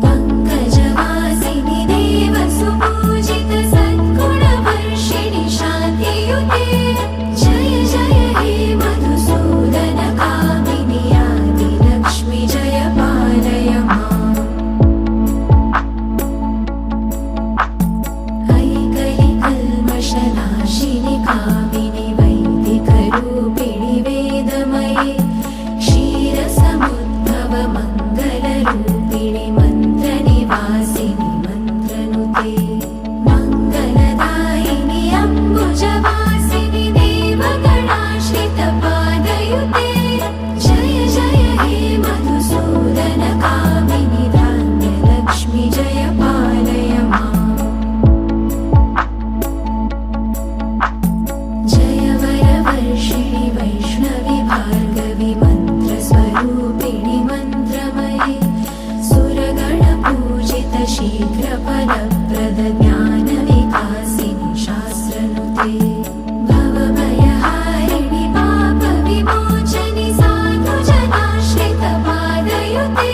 पङ्कजवासिनि देवसुपूजित सद्गुणवर्षिणि शान्तियुते जय जय हे मधुसूदन कामिनि आदिलक्ष्मि जय पालय माम् ऐकलिकल्मषनाशिनि कामिनि वैदिकरूपिणि वेदमये क्षीरसमुद्भव मङ्गलरूपिणि मन्त्रनिवासिनि मन्त्रनुते मङ्गलदायिनि अम्बुजवासिनि देवगणाश्रितपादयुते जय जय हे मधुसूदन कामिनि धान्यलक्ष्मि जय पालय माम् जय वरवर्षिणि वैष्णवि भार्गवि मन्त्रस्वरूपिणि मन्त्रमये सुरगणपूजित शीघ्रफलप्रद ज्ञानविकासिनि शास्त्रनुते भवभयहारिणि पापविमोचनि साधुजनाश्रितपादयुते